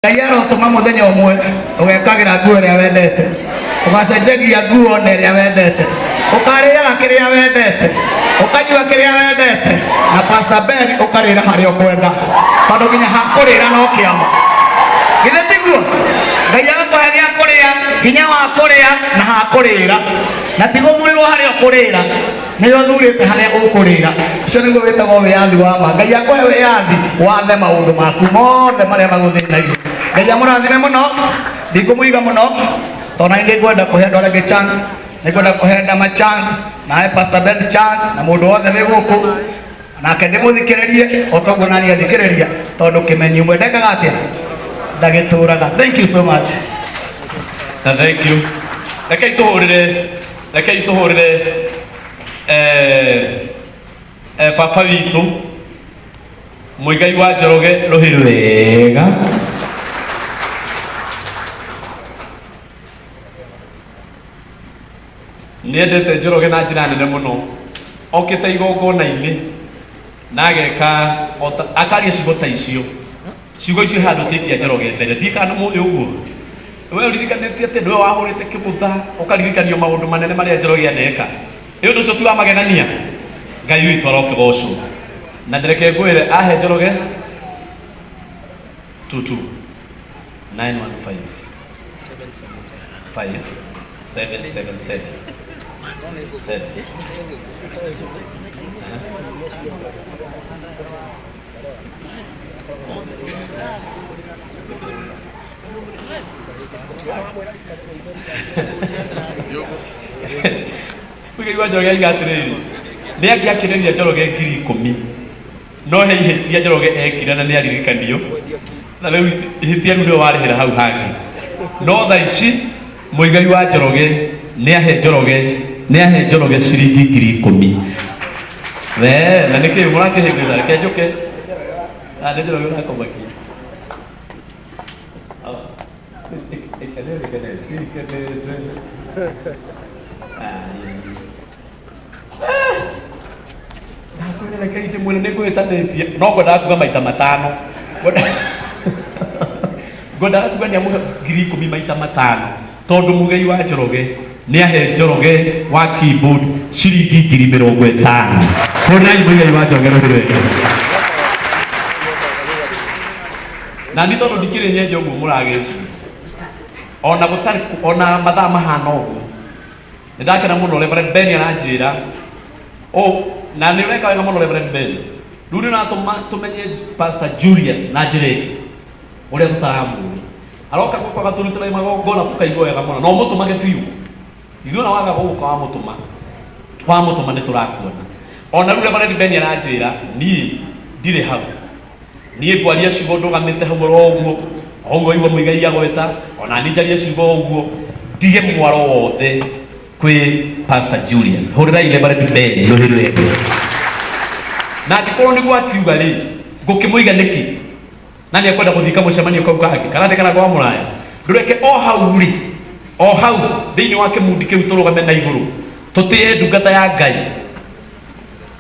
Yaro tuma muthenya umwe ugekagira nguo ria wendete ugacenjagia nguo na ria wendete ukariaga kiria wendete ukanyua kiria wendete na Pastor Ben ukarira haria ukwenda tondu nginya hakurira no kiama githe tiguo Ngai agakuhe gia kuria nginya wa kuria na hakurira na tiguthurirwo haria ukurira niyo thurite haria ukurira ucio niguo witagwo wiathi wa ma Ngai akuhe wiathi wathe maundu maku mothe maria maguthinagia Ngai amurathime muno ndikumuiga muno tona ndi kwenda kuhe andu arĩa chance ni kwenda kuhe ndama chance na Pastor Ben chance na mundu wothe wi guku nake ndimuthikiririe otoguo nani athikiriria tondu kimenyi umwe ndekaga atia ndagituraga. Thank you so much. Thank you. Rekei tuhurire baba witu Muigai wa Njoroge Ruhiru wega. Niendete Njoroge na njira nene muno okite igongona-ini na ageka akaria ciugo ta icio ciugo icio handu citia Njoroge mbere ndikana muthi uguo we uririkanĩtie atĩ nĩwe wahũrĩte kĩbũtha ũkaririkanio maũndũ manene marĩa Njoroge aneka nĩ ũndũ ũcio tiwa magegania. Ngai witũ arokĩgocwo na ndĩreke ngwĩre ahe Njoroge 22 915 5777 Muigai wa Njoroge aigatirĩrĩ nĩ angĩakĩrĩria Njoroge 10,000 no he ihĩtia Njoroge ekire na nĩ aririkanio na rĩu ihĩtia rĩu nĩwe warĩhĩra hau hangĩ no thaa ici Muigai wa Njoroge nĩ ahe Njoroge ciringi 10,000 we na nĩkĩ mũrakĩhĩngĩca reke njũke nĩ Njoroge ũrakomakia Rekei mwene nĩngwĩtanĩtie no ngwendaga kuga maita 5 ngwendaga kuga nĩ amũhe 10,000 maita 5 tondu Muigai wa Njoroge nĩ ahe Njoroge wa keyboard ciringi 50,000. Honai Muigai wa Njoroge Ruhiru wega na nĩ tondu ndikĩrĩ nyenje ũguo mũragĩci ona gũtarĩ ona mathaa mahana ũguo nĩ ndakena mũno Reverend Ben aranjĩra na nĩ ũreka wega mũno Reverend Ben rĩu nĩ ũratũma tũmenye Pastor Julius na njĩra ĩngĩ ũrĩa tũtaramũĩ aroka gũkũ agatũrutĩra magongona tũkaigua wega mũno no mũtũmage biũ ithuĩ ona waga gũgũka wamũtũma nĩ tũrakuona ona rĩu Reverend Ben aranjĩra niĩ ndirĩ hau niĩ ngwaria ciugo ndũgamĩte hau ũguo igua Muigai agweta ona niĩ njarie ciugo ũguo ndige mwaro wothe kwĩ Pastor Julius hũrĩrai Reverend Ben Ruhiru wega na angĩkorwo nĩguo akiuga rĩ ngũkĩmũiga nĩkĩ na nĩ ekwenda gũthika mũcemanio kau kangĩ karathekana kwa mũraya ndũreke o hau thĩinĩ wa kĩmundi kĩu tũrũgame na igũrũ tũtĩe ndungata ya Ngai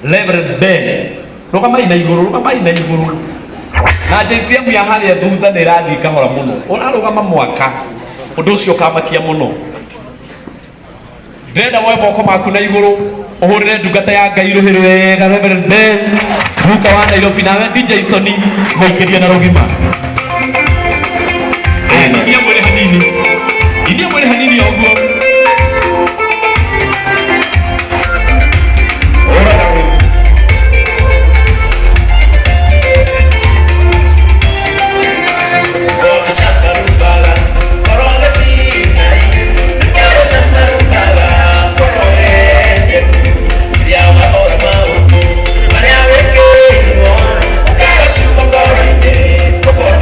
Reverend Ben rũgamai na igũrũ na JCM ya harĩa thutha nĩ ĩrathiĩ kahora mũno ũrarũgama mwaka ũndũ ũcio ũkamakia mũno ndĩrenda woe moko maku na igũrũ ũhũrĩre ndungata ya Ngai Ruhiru wega Reverend Ben Ruka wa Nairobi nawe DJ Soni mũingĩrie na rũgima inia mwĩrĩ hanini ũguo Por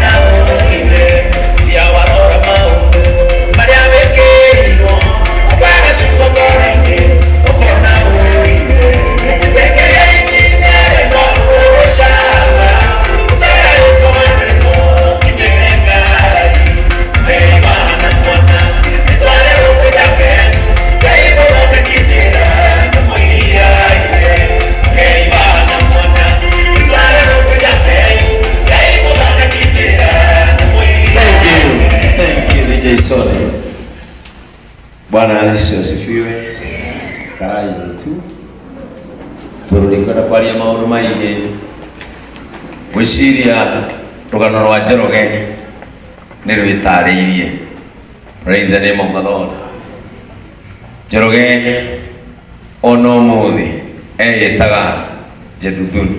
Jason. Bwana Yesu asifiwe. Karai tu. Turudikana kwaria maundu maingi. Gwiciria rugano rwa Njoroge ni rwitariirie. Praise the name of the Lord. Njoroge ono muthi eyitaga Jeduthuni.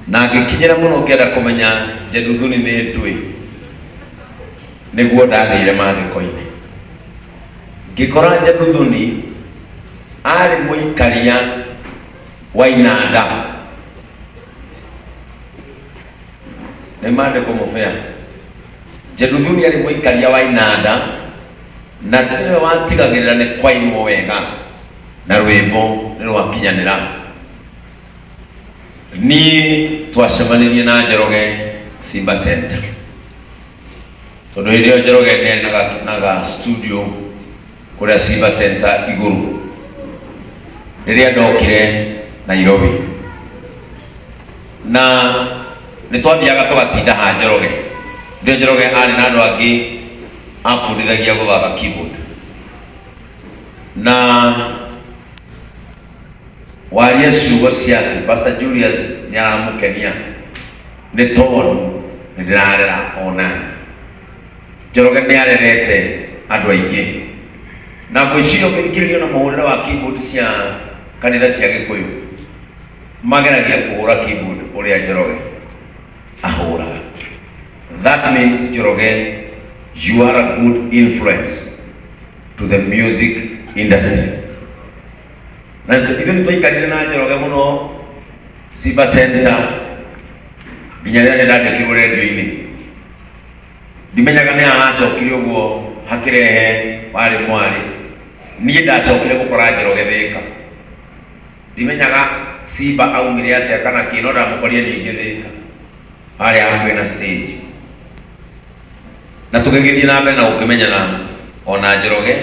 Na ngikinyira muno ngienda kumenya Jeduthuni ni ndui. Niguo ndathire mandiko-ini. Ngikora Jeduthuni ari muikaria wa inanda. Ni mandiko mufea. Jeduthuni ari muikaria wa inanda na tiwe watigagirira ni kwainwo wega na rwimbo ni rwakinyanira. Ni twacemanirie na Njoroge Simba Center. Tondu hirio Njoroge ne naga studio kuria Simba Center iguru. Riria ndokire Nairobi. Na nitwathiaga tugatinda ha Njoroge. Ndio Njoroge ari na andu angi afundithagia guthaka keyboard. Na waria ciugo ciake Pastor Julius nyaramukenia ni tondu ndirarera ona Njoroge ni arerete andu aingi na gwicirio ngirikirio na muhurira wa keyboard cia kanitha cia Gikuyu mageragia kuhura keyboard uria Njoroge ahuraga. That means Njoroge, you are a good influence to the music industry. Na ithu nitwaikarire na Njoroge muno Simba Center nginya riria ndandikirwo redio-ini. Ndimenyaga ni ahacokire uguo hakirehe wari mwari. Nie ndacokire gukora Njoroge Thika. Ndimenyaga Simba aumire atia kana kino ndamukorire ningi Thika ari hakuhi na stage. Na tukigithie na mbere na ukimenyana ona Njoroge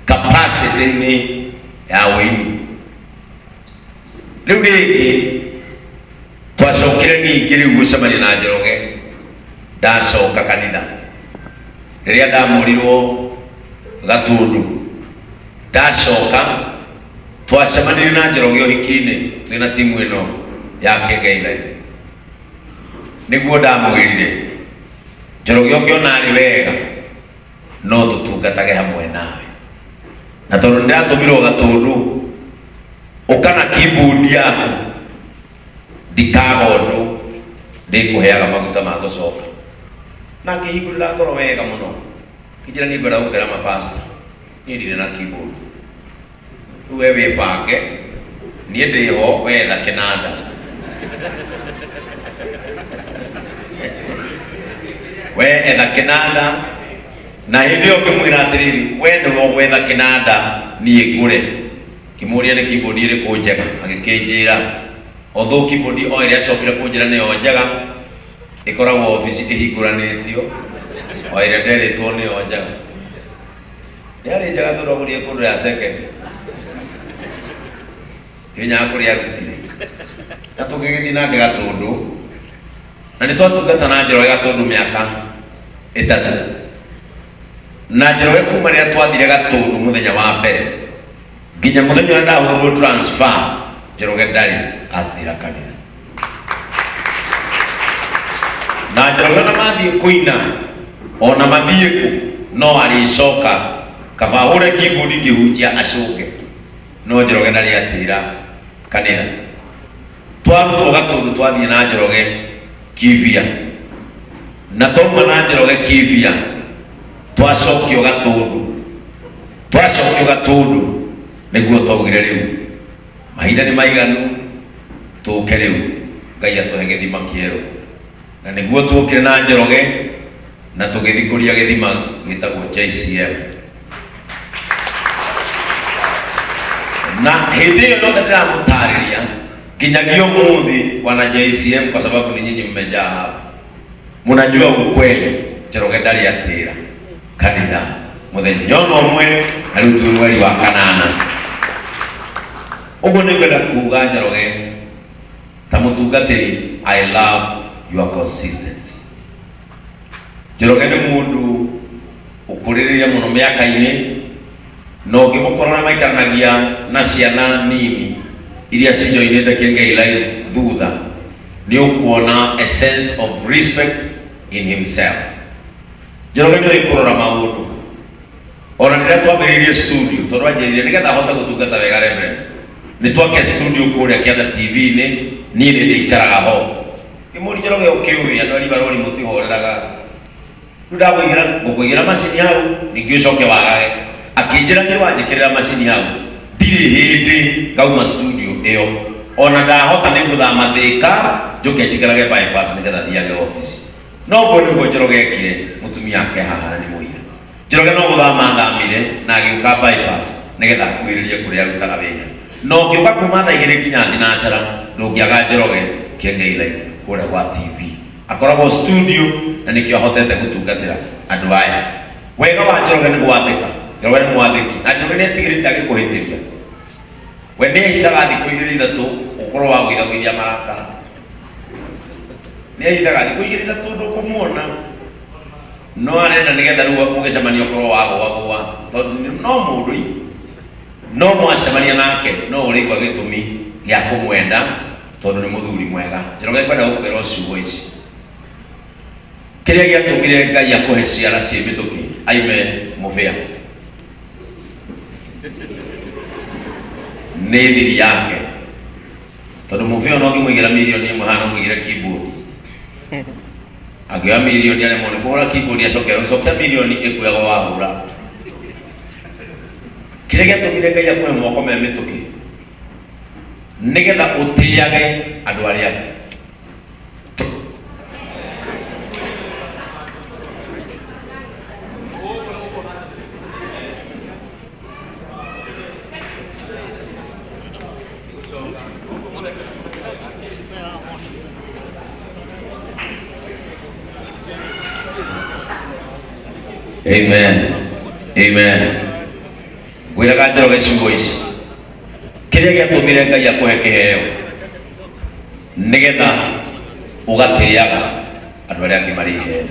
capacity ni ya wini. Riu ringi twacokire ningi riu gucemania na Njoroge ndacoka kanitha riria ndamurirwo Gatundu. Ndacoka twacemanirie na Njoroge uhiki-ini twina timu ino ya Kĩngeithia. Niguo ndamwirire Njoroge ungiona ari wega no tutungatage hamwe nawe. Na tondu ndatumirwo Gatundu ukana keyboard yaku ndikagondu ndikuheaga maguta ma gucoka. Na ngihingurira ngoro wega muno kijira ni ngwenda gukira mapasta ni ndire na keyboard. Riu we wibange nie ndiho wetha kinanda. We etha kinanda na hindi yo kimwira atiriri we ndio wetha kinanda nie ngure. Kimuria ni keyboard iriku njega agikinjira although keyboard o iria acokire kunjira ni o njega ikoragwo office ihinguranitio o iria nderitwo ni o njega. Yari njega turogurie kundu ya second kinya kuria rutire na tukigithie nake Gatundu na nitwatungata na Njoroge Gatundu miaka 3 na Njoroge kuma riria twathire Gatundu muthenya wa mbere nginya muthenya wa ndahurwo transfer Njoroge ndari atira kanitha. Na Njoroge na mathie kuina ona mathie ku no aricoka kaba hure keyboard ngihunjia acoke no Njoroge ndari atira kanitha. Twarutwo Gatundu twathie na Njoroge Kivia na toma na Njoroge Kivia twacokio Gatundu niguo twaugire riu mahinda ni maiganu tuke riu Ngai atuhe githima kieru. Na niguo tukire na Njoroge na tugithikuria githima gitagwo JCM. Na hindi iyo no ndiramutariria kinyagia umuthi wana JCM kwa sababu ni nyinyi mmejaa hapa. Mnajua ukweli Njoroge ndari atira kanitha muthenya umwe na riu tu mweri wa kanana. Uguo ni ngwenda kuuga Njoroge ta mutungatiri I love your consistency. Njoroge ni mundu gukuriria muno miaka-ini no ngĩmũkorora maikaranagia na ciana nini iria cinyoinĩte kĩengei thutha, nĩ ũkuona a sense of respect in himself. Njoroge nĩ ũkũrora maũndũ ona rĩrĩa twambĩrĩirie studio, tondũ anjĩrire nĩgetha ahote gũtungata wega Reverend, nĩ twake studio kũrĩa Kĩanda TV-inĩ, niĩ nĩ ndĩikaraga ho. Kĩmũri Njoroge ũkĩũĩ andũ arĩa barori mũtihoreraga, rĩu ngũkũigĩra macini hau ningĩ ũcoke wagage. Akĩnjĩra nĩ wanjĩkĩrĩra macini hau, ndirĩ hĩndĩ ngauma studio ĩyo, ona ndahota nĩ gũthama Thĩka njoke njikĩrage bypass nĩgetha thiage office. No guo nĩguo Njoroge ekire, mũtumia wake haha nĩ mũira. Njoroge no gũthama thamire na agĩũka bypass nĩgetha akuhĩrĩrie kũrĩa arutaga wĩra. No ngĩũka kuma thaa 2 nginya thinacara ndũngĩaga Njoroge Kĩengei kũrĩa gwa TV. Akoragwo studio na nĩkĩo ahotete gũtungatĩra andũ aya. Wega wa Njoroge nĩ gwathĩka. Njoroge nĩ mwathĩki na Njoroge nĩ atigĩrĩte agĩkũhĩtĩria. We nĩ ahithaga thikũ 2-3 ũkorwo wa gũithagũithia marakara. Nĩ ahithaga thikũ 2-3 ndũkũmuona. No arenda nĩgetha rĩu mũgĩcemania ũkorwo wa gũagũa. Tondũ no mũndũ no mwacemania nake no ũrĩigua gĩtũmi gĩa kũmwenda tondũ nĩ mũthuri mwega. Njoroge kwenda gũkwĩra ciugo ici. Kĩrĩa gĩatũmire Ngai akũhe ciara ciĩ mĩtũkĩ aime mũbĩa nĩ thiri yake, tondũ mũbĩa no ngĩmũigĩra milioni 1 hana mũigĩre keyboard, angĩoya milioni aremwo nĩ kũhũra keyboard acokia milioni ĩkuoyagwo wahũra. Kĩrĩa gĩatũmire Ngai akũhe moko me mĩtũkĩ nĩgetha ũtĩage andũ arĩa angĩ. Amen. Amen. Gwĩraga Njoroge ciugo ici. Kĩrĩa gĩatũmire Ngai akũhe kĩheo nĩgetha ũgatĩaga andũ arĩa angĩ marĩ iheo.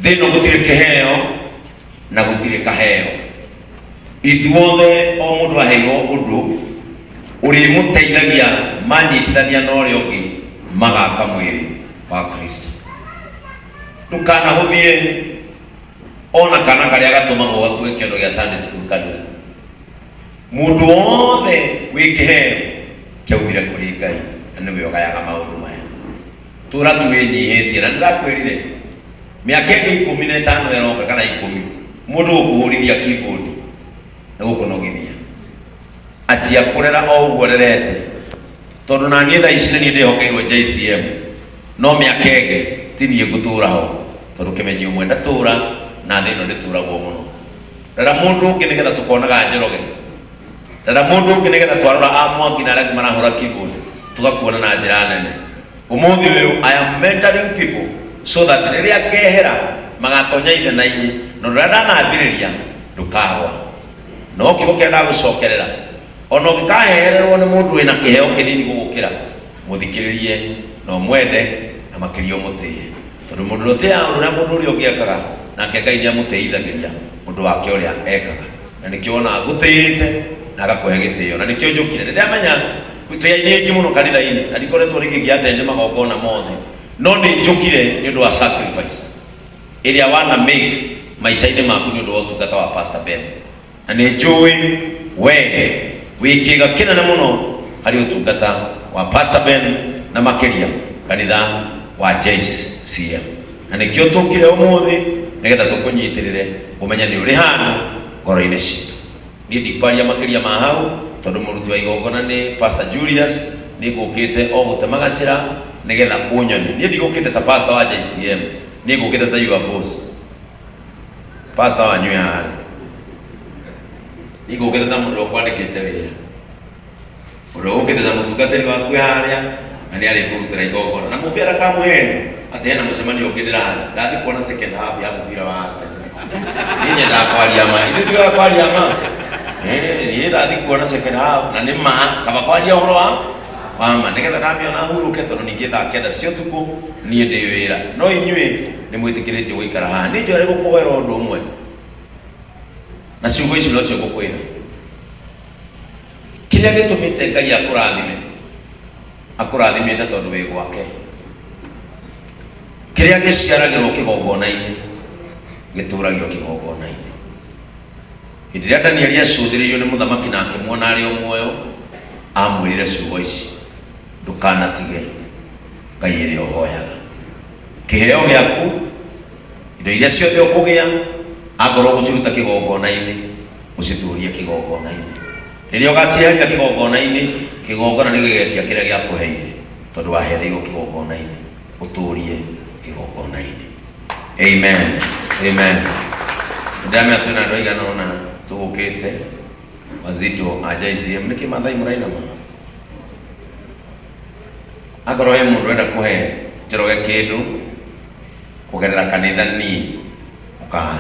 Thĩ ĩno gũtirĩ kĩheo na gũtirĩ kaheo. Ithuothe o mũndũ aheirwo ũndũ ũrĩmũteithagia manyitithania na ũrĩa ũngĩ magaka mwĩrĩ wa Kristo. Ndũkanahũthie ona kana karĩa gatũmagwo gakue kĩondo gĩa Sunday school kanua. Mũndũ wothe wĩ kĩheo kĩaumire kũrĩ Ngai na nĩwe ũgayaga maũndũ maya. Tũra twĩnyihĩtie na nĩndakwĩrire mĩaka ĩngĩ 15 ĩroka kana 10 mũndũ ũkũhũrithia keyboard na gũkũnogithia atia kũrera o ũguo rerete, tondũ na niĩ thaa ici nĩ ndĩhokeirwo JCM, no mĩaka ĩngĩ ti niĩ ngũtũra ho tondũ kĩmenyi ũmwe ndatũra na thĩ ĩno ndĩtũragwo mũno. Rera mũndũ ũngĩ nĩgetha tũkonaga Njoroge, rera mũndũ ũngĩ nĩgetha twarora Mwangi na arĩa marahũra keyboard tũgakuona na njĩra nene. Ũmũthĩ ũyũ I am mentoring people so that rĩrĩa ngehera magatonya ithenya-inĩ na rĩrĩa ndanambĩrĩria ndũkagwa. No kiugo kĩrĩa ndagũcokerera ona ũngĩkahererwo nĩ mũndũ wĩna kĩheo kĩnini gũgũkĩra, mũthikĩrĩrie na ũmwende na makĩria ũmũtĩe, tondũ mũndũ ũrĩa mũndũ ũrĩa ũngĩ ekaga nake Ngai nĩ amũteithagĩria ũndũ wake ũrĩa ekaga. Na nĩkĩo ona ngũtĩĩte na agakũhe gĩtĩo, na nĩkĩo njũkire ndĩramenya twĩyainĩ aingĩ mũno kanitha-inĩ na ndikoretwo rĩngĩ ngĩatende magongona mothe, no nĩ njũkire nĩ ũndũ wa sacrifice ĩrĩa wana make maica-inĩ maku nĩ ũndũ wa ũtungata wa Pastor Ben. Na nĩ njũĩ we wĩ kĩga kĩnene mũno harĩ ũtungata wa Pastor Ben na makĩria kanitha wa JCM. Na nĩkĩo tũkire ũmũthĩ nĩgetha tũkũnyitĩrĩre kũmenya nĩ ũrĩ hana ngoro-inĩ citũ. Niĩ ndikwaria makĩria ma hau tondũ mũruti wa igongona nĩ Pastor Julius, nĩ ngũkĩte o gũtema gacĩra nĩgetha ũnyone. Niĩ ndigũkĩte ta pastor wa JCM, niĩ ngũkĩte ta your boss, pastor wanyu yarĩ. Niĩ ngũkĩte ta mũndũ ũkwandĩkĩte wĩra, ũrĩa ũkĩte ta mũtungatĩri waku harĩa na nĩ arĩ kũrutĩra igongona na mũbĩra kamũheni atĩ hena mũcemanio ũngĩ ndathiĩ kuona second half ya mũbira wa Arsenal. Niĩ nyendaga kwaria ma, ithuĩ ndiũĩ kwaria ma. Niĩ ndathiĩ kuona second half na nĩ ma kaba kwaria ũhoro wa ma nĩgetha ndamĩona hurũke, tondũ ningĩ thaa 9 cia ũtukũ niĩ ndĩ wĩra. No inyuĩ nĩ mwĩtĩkĩrĩtio gũikara haha. Nĩ njũĩ gũkũhoera ũndũ ũmwe na ciugo ici nocio ngũkwĩra. Kĩrĩa gĩtũmĩte Ngai akũrathimĩte tondũ wĩ gwake. Kĩrĩa gĩciaragĩrwo kĩgongona-inĩ gĩtũragio kĩgongona-inĩ. Hĩndĩ ĩrĩa Danieli acũthĩrĩirio nĩ mũthamaki na akĩmuona arĩ o muoyo, amwĩrire ciugo ici: ndũkanatige Ngai ĩrĩa ũhoyaga. Kĩheo gĩaku, indo iria ciothe ũkũgĩa, akorwo gũciruta kĩgongona-inĩ, ũcitũrie kĩgongona-inĩ. Rĩrĩa ũgaciheria kĩgongona-inĩ, kĩgongona nĩ gĩgetia kĩrĩa gĩakũheire, tondũ wahereirwo kĩgongona-inĩ, ũtũrie kĩgongona-inĩ. Amen. Amen. Ndamya twĩna andũ aigana ũna tũgũkĩte wazito aja ICM. Nĩkĩ Maathai mũrainama? Akorwo he mũndũ enda kũhe Njoroge kĩndũ kũgerera kanitha, ni ũkaha